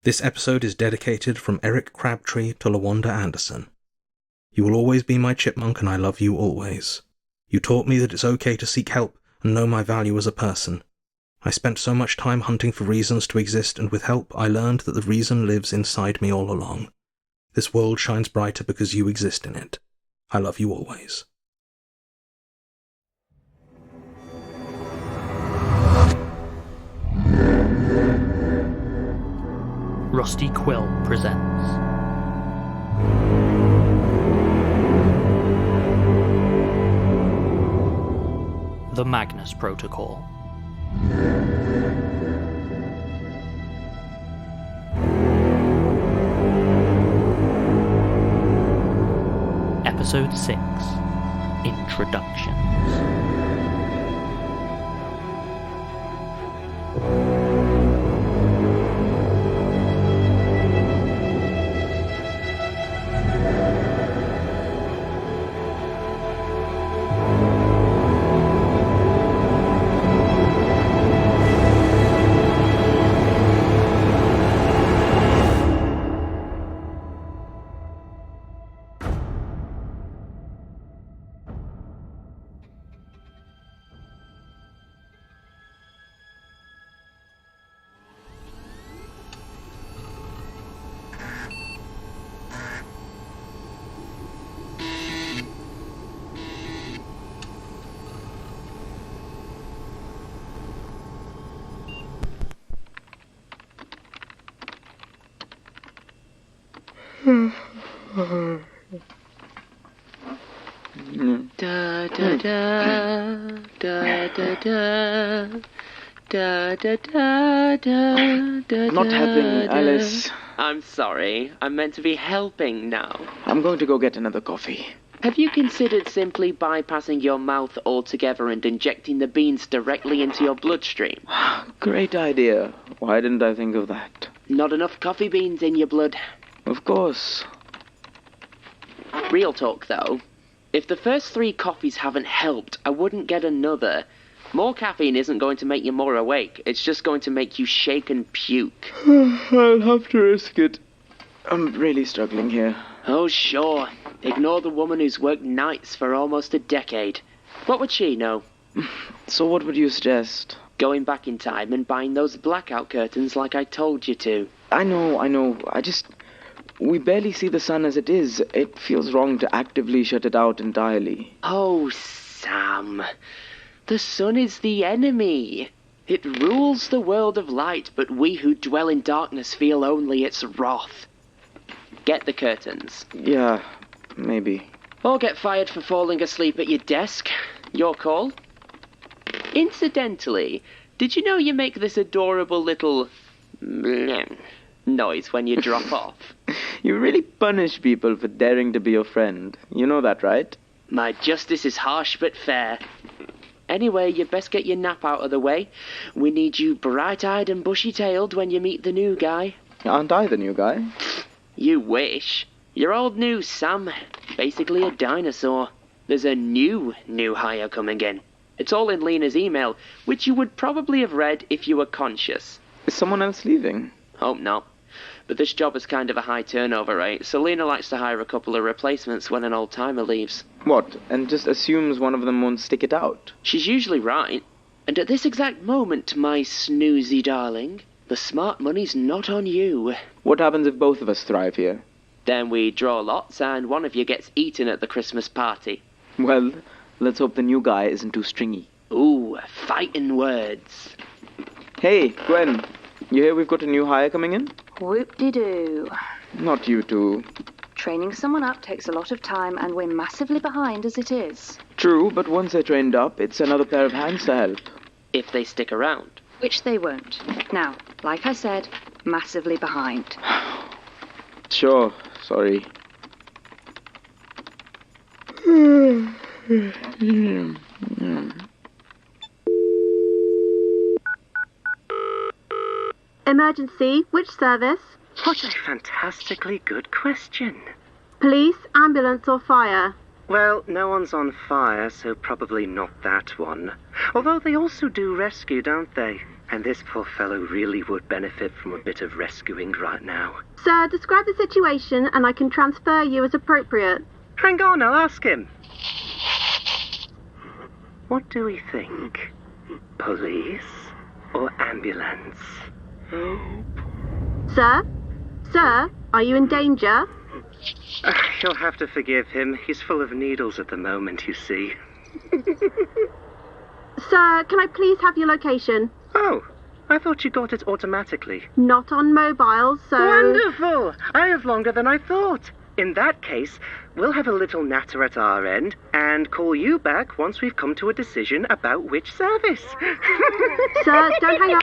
This episode is dedicated from Eric Crabtree to Lawanda Anderson. You will always be my chipmunk and I love you always. You taught me that it's okay to seek help and know my value as a person. I spent so much time hunting for reasons to exist, and with help I learned that the reason lives inside me all along. This world shines brighter because you exist in it. I love you always. Rusty Quill presents The Magnus Protocol. Episode 6, Introductions. Da da da da da da da da da da da. Not helping, Alice. I'm sorry. I'm meant to be helping now. I'm going to go get another coffee. Have you considered simply bypassing your mouth altogether and injecting the beans directly into your bloodstream? Great idea. Why didn't I think of that? Not enough coffee beans in your blood. Of course. Real talk, though. If the first 3 coffees haven't helped, I wouldn't get another. More caffeine isn't going to make you more awake. It's just going to make you shake and puke. I'll have to risk it. I'm really struggling here. Oh, sure. Ignore the woman who's worked nights for almost a decade. What would she know? So what would you suggest? Going back in time and buying those blackout curtains like I told you to. I know. We barely see the sun as it is. It feels wrong to actively shut it out entirely. Oh, Sam. The sun is the enemy. It rules the world of light, but we who dwell in darkness feel only its wrath. Get the curtains. Yeah, maybe. Or get fired for falling asleep at your desk. Your call. Incidentally, did you know you make this adorable little noise when you drop off? You really punish people for daring to be your friend. You know that, right? My justice is harsh but fair. Anyway, you best get your nap out of the way. We need you bright-eyed and bushy-tailed when you meet the new guy. Aren't I the new guy? You wish. You're old news, Sam. Basically a dinosaur. There's a new hire coming in. It's all in Lena's email, which you would probably have read if you were conscious. Is someone else leaving? Hope not. But this job is kind of a high turnover rate, so Lena likes to hire a couple of replacements when an old-timer leaves. What, and just assumes one of them won't stick it out? She's usually right. And at this exact moment, my snoozy darling, the smart money's not on you. What happens if both of us thrive here? Then we draw lots and one of you gets eaten at the Christmas party. Well, let's hope the new guy isn't too stringy. Ooh, fighting words. Hey, Gwen, you hear we've got a new hire coming in? Whoop-de-doo. Not you two. Training someone up takes a lot of time, and we're massively behind as it is. True, but once they're trained up, it's another pair of hands to help. If they stick around. Which they won't. Now, like I said, massively behind. Sure, sorry. Emergency, which service? What a fantastically good question. Police, ambulance or fire? Well, no one's on fire, so probably not that one. Although they also do rescue, don't they? And this poor fellow really would benefit from a bit of rescuing right now. Sir, describe the situation and I can transfer you as appropriate. Hang on, I'll ask him. What do we think? Police or ambulance? Sir? Sir, are you in danger? You'll have to forgive him. He's full of needles at the moment, you see. Sir, can I please have your location? Oh, I thought you got it automatically. Not on mobile, so... Wonderful! I have longer than I thought. In that case, we'll have a little natter at our end and call you back once we've come to a decision about which service. Sir, don't hang up.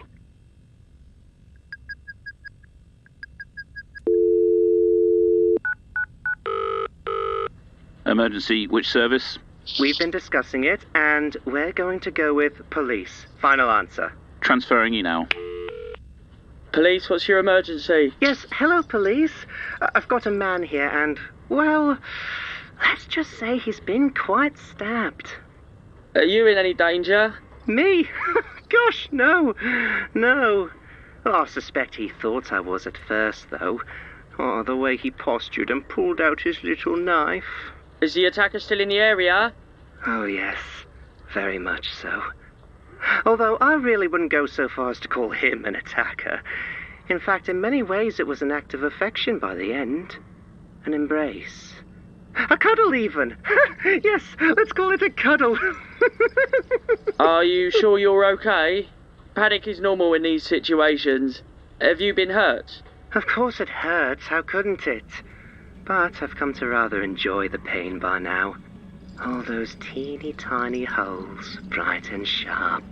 Emergency, which service? We've been discussing it, and we're going to go with police. Final answer. Transferring you now. Police, what's your emergency? Yes, hello, police. I've got a man here, and, well, let's just say he's been quite stabbed. Are you in any danger? Me? Gosh, no. No. Oh, I suspect he thought I was at first, though. Oh, the way he postured and pulled out his little knife. Is the attacker still in the area? Oh, yes. Very much so. Although I really wouldn't go so far as to call him an attacker. In fact, in many ways it was an act of affection by the end. An embrace. A cuddle, even. Yes, let's call it a cuddle. Are you sure you're okay? Panic is normal in these situations. Have you been hurt? Of course it hurts, how couldn't it? But I've come to rather enjoy the pain by now. All those teeny tiny holes, bright and sharp.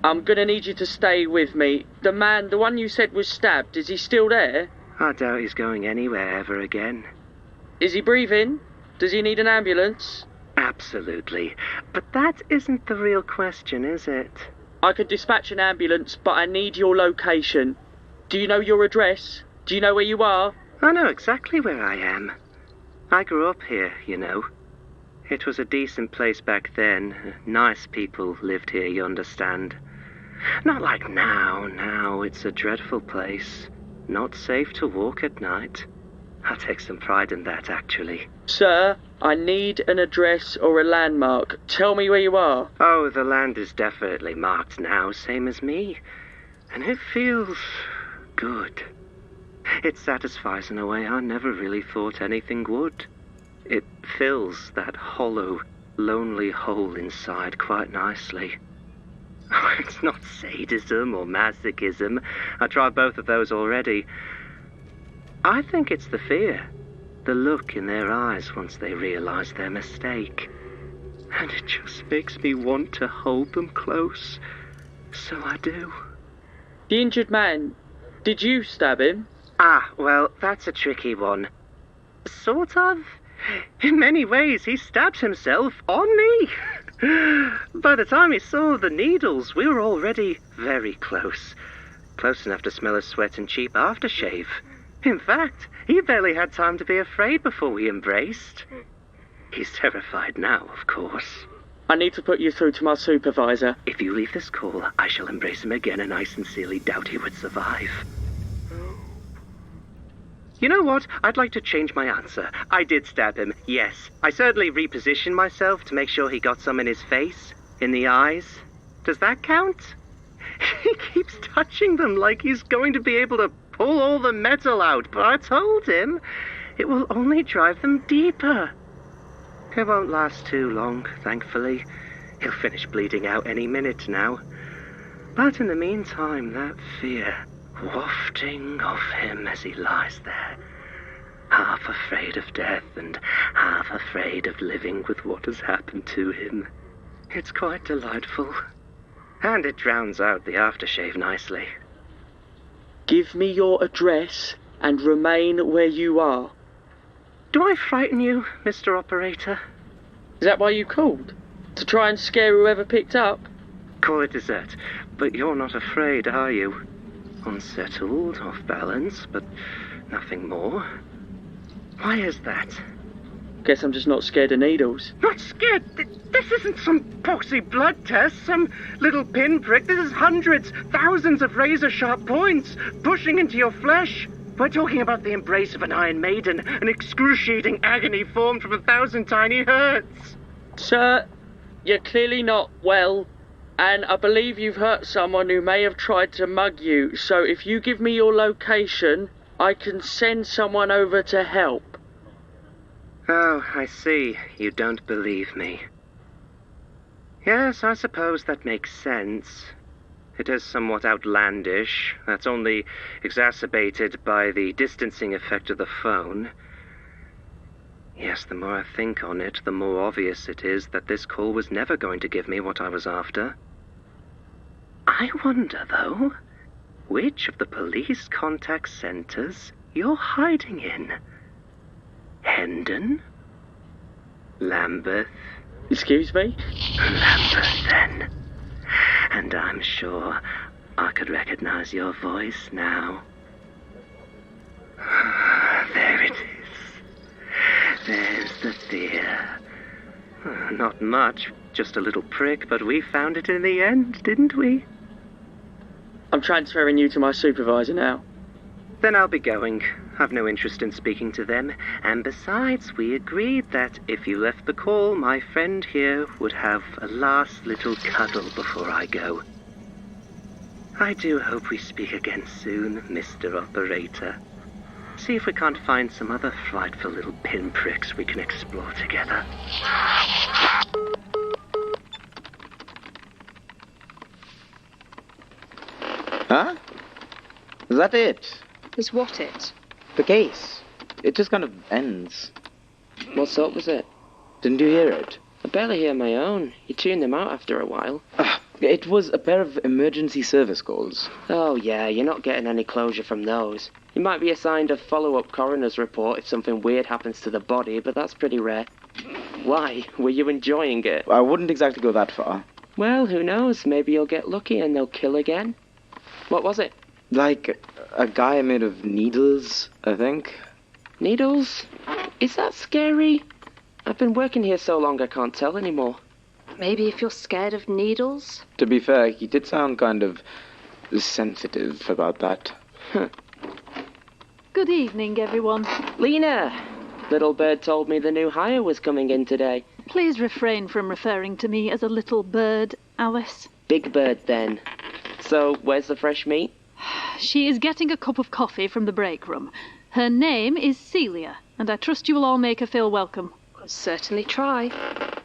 I'm gonna need you to stay with me. The one you said was stabbed, is he still there? I doubt he's going anywhere ever again. Is he breathing? Does he need an ambulance? Absolutely. But that isn't the real question, is it? I could dispatch an ambulance, but I need your location. Do you know your address? Do you know where you are? I know exactly where I am. I grew up here, you know. It was a decent place back then. Nice people lived here, you understand. Not like now. Now it's a dreadful place. Not safe to walk at night. I take some pride in that, actually. Sir, I need an address or a landmark. Tell me where you are. Oh, the land is definitely marked now, same as me. And it feels good. It satisfies in a way I never really thought anything would. It fills that hollow, lonely hole inside quite nicely. It's not sadism or masochism. I tried both of those already. I think it's the fear, the look in their eyes once they realize their mistake. And it just makes me want to hold them close. So I do. The injured man, did you stab him? Ah, well, that's a tricky one. Sort of. In many ways, he stabbed himself on me. By the time he saw the needles, we were already very close. Close enough to smell his sweat and cheap aftershave. In fact, he barely had time to be afraid before we embraced. He's terrified now, of course. I need to put you through to my supervisor. If you leave this call, I shall embrace him again, and I sincerely doubt he would survive. You know what? I'd like to change my answer. I did stab him, yes. I certainly repositioned myself to make sure he got some in his face, in the eyes. Does that count? He keeps touching them like he's going to be able to pull all the metal out, but I told him it will only drive them deeper. It won't last too long, thankfully. He'll finish bleeding out any minute now. But in the meantime, that fear wafting off him as he lies there, half afraid of death and half afraid of living with what has happened to him. It's quite delightful. And it drowns out the aftershave nicely. Give me your address and remain where you are. Do I frighten you, Mr. Operator? Is that why you called? To try and scare whoever picked up? Call it dessert, but you're not afraid, are you? Unsettled, off balance, but nothing more. Why is that? Guess I'm just not scared of needles. Not scared? This isn't some poxy blood test, some little pinprick. This is hundreds, thousands of razor-sharp points pushing into your flesh. We're talking about the embrace of an Iron Maiden, an excruciating agony formed from 1,000 tiny hurts. Sir, you're clearly not well, and I believe you've hurt someone who may have tried to mug you, so if you give me your location, I can send someone over to help. Oh, I see. You don't believe me. Yes, I suppose that makes sense. It is somewhat outlandish. That's only exacerbated by the distancing effect of the phone. Yes, the more I think on it, the more obvious it is that this call was never going to give me what I was after. I wonder, though, which of the police contact centers you're hiding in? Hendon? Lambeth? Excuse me? Lambeth, then. And I'm sure I could recognize your voice now. There it is. There's the fear. Not much, just a little prick, but we found it in the end, didn't we? I'm transferring you to my supervisor now. Then I'll be going. I've no interest in speaking to them. And besides, we agreed that if you left the call, my friend here would have a last little cuddle before I go. I do hope we speak again soon, Mr. Operator. See if we can't find some other frightful little pinpricks we can explore together. Huh? Is that it? Is what it? The case. It just kind of ends. What sort was it? Didn't you hear it? I barely hear my own. You tune them out after a while. It was a pair of emergency service calls. Oh yeah, you're not getting any closure from those. You might be assigned a follow-up coroner's report if something weird happens to the body, but that's pretty rare. Why? Were you enjoying it? I wouldn't exactly go that far. Well, who knows? Maybe you'll get lucky and they'll kill again. What was it? Like a guy made of needles, I think. Needles? Is that scary? I've been working here so long I can't tell anymore. Maybe if you're scared of needles? To be fair, he did sound kind of sensitive about that. Good evening, everyone. Lena! Little Bird told me the new hire was coming in today. Please refrain from referring to me as a little bird, Alice. Big Bird, then. So, where's the fresh meat? She is getting a cup of coffee from the break room. Her name is Celia, and I trust you will all make her feel welcome. I'll certainly try.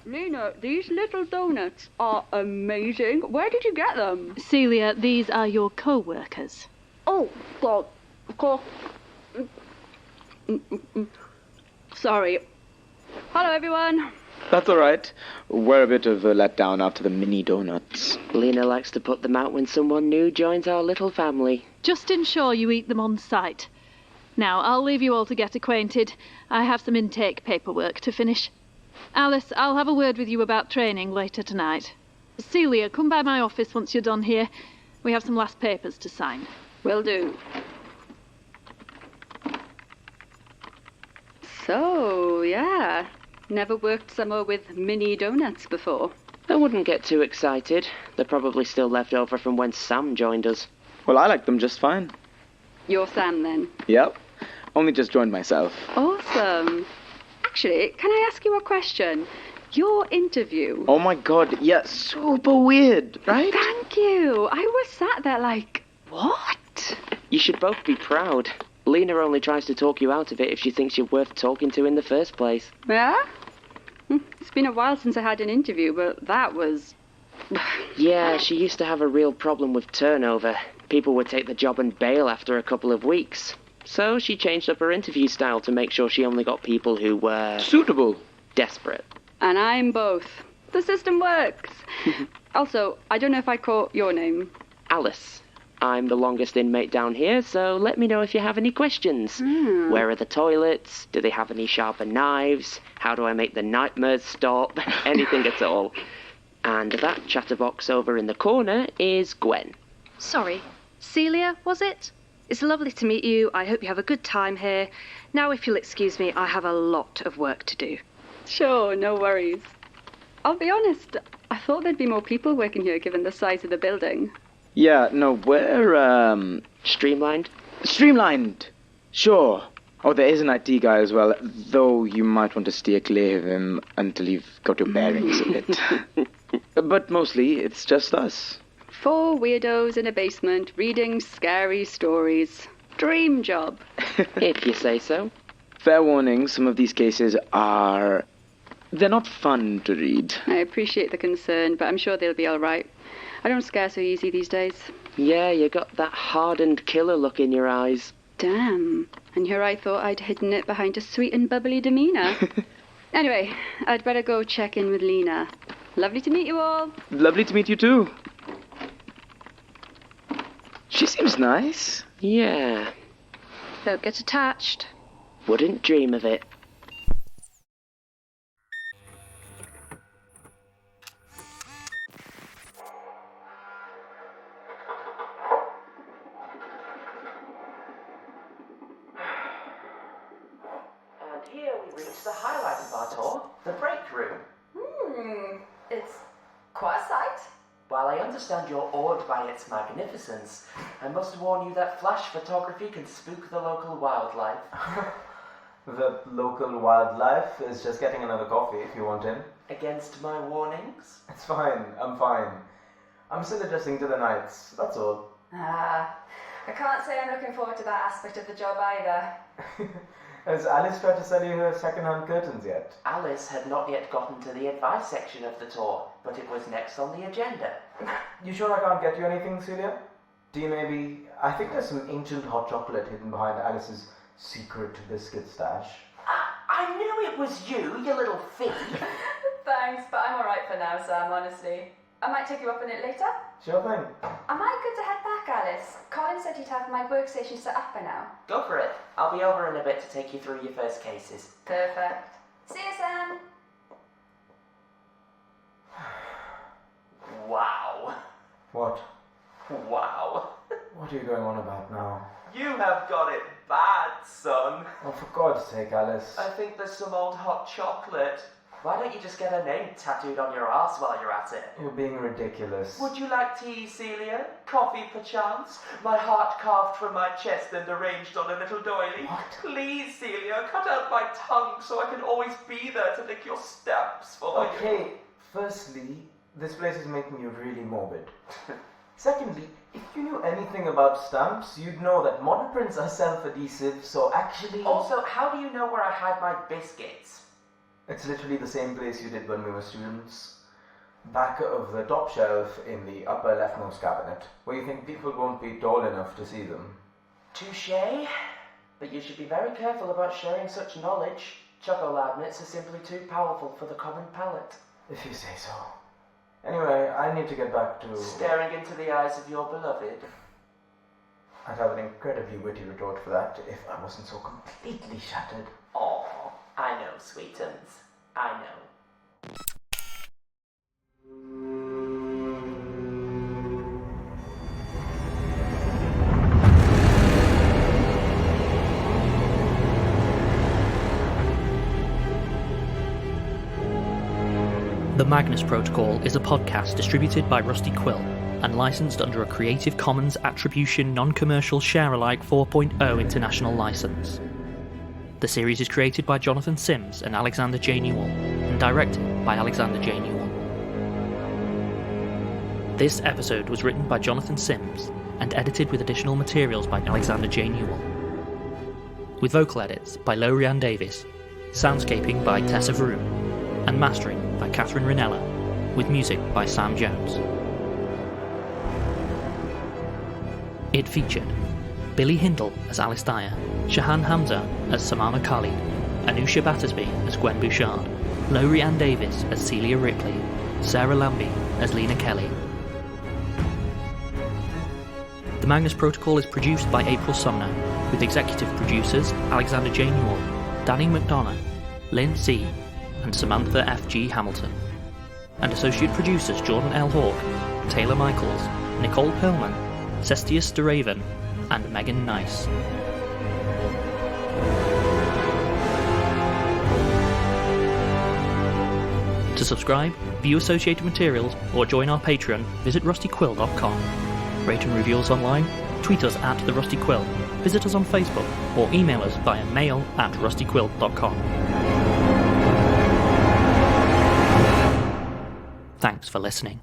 Lena, these little donuts are amazing. Where did you get them? Celia, these are your co-workers. Oh, God. Of course. Sorry. Hello, everyone. That's all right. We're a bit of a letdown after the mini donuts. Lena likes to put them out when someone new joins our little family. Just ensure you eat them on site. Now, I'll leave you all to get acquainted. I have some intake paperwork to finish. Alice, I'll have a word with you about training later tonight. Celia, come by my office once you're done here. We have some last papers to sign. Will do. So, yeah. Never worked somewhere with mini donuts before. I wouldn't get too excited. They're probably still left over from when Sam joined us. Well, I like them just fine. You're Sam, then? Yep. Only just joined myself. Awesome. Actually, can I ask you a question? Your interview. Oh my god, yeah, super weird, right? Thank you. I was sat there like, what? You should both be proud. Lena only tries to talk you out of it if she thinks you're worth talking to in the first place. Yeah? It's been a while since I had an interview, but that was... Yeah, she used to have a real problem with turnover. People would take the job and bail after a couple of weeks. So she changed up her interview style to make sure she only got people who were... suitable. Desperate. And I'm both. The system works. Also, I don't know if I caught your name. Alice. I'm the longest inmate down here, so let me know if you have any questions. Where are the toilets? Do they have any sharper knives? How do I make the nightmares stop? Anything at all. And that chatterbox over in the corner is Gwen. Sorry, Celia, was it? It's lovely to meet you. I hope you have a good time here. Now, if you'll excuse me, I have a lot of work to do. Sure, no worries. I'll be honest, I thought there'd be more people working here given the size of the building. Yeah, no, we're, Streamlined? Streamlined! Sure. Oh, there is an IT guy as well, though you might want to steer clear of him until you've got your bearings a bit. But mostly, it's just us. 4 weirdos in a basement reading scary stories. Dream job. If you say so. Fair warning, some of these cases are... they're not fun to read. I appreciate the concern, but I'm sure they'll be all right. I don't scare so easy these days. Yeah, you got that hardened killer look in your eyes. Damn. And here I thought I'd hidden it behind a sweet and bubbly demeanour. Anyway, I'd better go check in with Lena. Lovely to meet you all. Lovely to meet you too. She seems nice. Yeah. Don't get attached. Wouldn't dream of it. And here we reach the highlight of our tour, the break room. It's quite a sight. While I understand you're awed by its magnificence, I must warn you that flash photography can spook the local wildlife. The local wildlife is just getting another coffee if you want in. Against my warnings? It's fine, I'm fine. I'm still adjusting to the nights, that's all. I can't say I'm looking forward to that aspect of the job either. Has Alice tried to sell you her second-hand curtains yet? Alice had not yet gotten to the advice section of the tour, but it was next on the agenda. You sure I can't get you anything, Celia? Do you maybe... I think there's some ancient hot chocolate hidden behind Alice's secret biscuit stash. I knew it was you, you little thief. Thanks, but I'm alright for now, Sam, honestly. I might take you up on it later. Sure thing. Am I good to head back, Alice? Colin said he'd have my workstation set up by now. Go for it. I'll be over in a bit to take you through your first cases. Perfect. See you, Sam. Wow. What? Wow. What are you going on about now? You have got it bad, son. Oh, for God's sake, Alice. I think there's some old hot chocolate. Why don't you just get her name tattooed on your arse while you're at it? You're being ridiculous. Would you like tea, Celia? Coffee, perchance? My heart carved from my chest and arranged on a little doily? What? Please, Celia, cut out my tongue so I can always be there to lick your stamps for you. Okay, firstly, this place is making you really morbid. Secondly, if you knew anything about stamps, you'd know that modern prints are self-adhesive, so actually... Also, how do you know where I hide my biscuits? It's literally the same place you did when we were students. Back of the top shelf in the upper leftmost cabinet, where you think people won't be tall enough to see them. Touché. But you should be very careful about sharing such knowledge. Chocolabnets are simply too powerful for the common palate. If you say so. Anyway, I need to get back to... Staring into the eyes of your beloved. I'd have an incredibly witty retort for that if I wasn't so completely shattered. Aw, I know, sweetums. I know. The Magnus Protocol is a podcast distributed by Rusty Quill and licensed under a Creative Commons Attribution Non-Commercial Share-alike 4.0 international license. The series is created by Jonathan Sims and Alexander J. Newell, and directed by Alexander J. Newell. This episode was written by Jonathan Sims and edited with additional materials by Alexander J. Newell. With vocal edits by Lowri and Davies, soundscaping by Tessa Vroom, and mastering by Catherine Rinella, with music by Sam Jones. It featured Billie Hindle as Alice Dyer, Shahan Hamza as Samama Khalid, Anusia Battersby as Gwen Bouchard, Lowri and Davies as Celia Ripley, Sarah Lambie as Lena Kelley. The Magnus Protocol is produced by April Sumner, with executive producers Alexander J. Newell, Danny McDonough, Lynn C., and Samantha F. G. Hamilton, and associate producers Jordan L. Hawke, Taylor Michaels, Nicole Perlman, Cestius de Raven, and Megan Nice. To subscribe, view associated materials, or join our Patreon, visit rustyquill.com. Rate and review us online, tweet us at TheRustyQuill, visit us on Facebook, or email us via mail@rustyquill.com. Thanks for listening.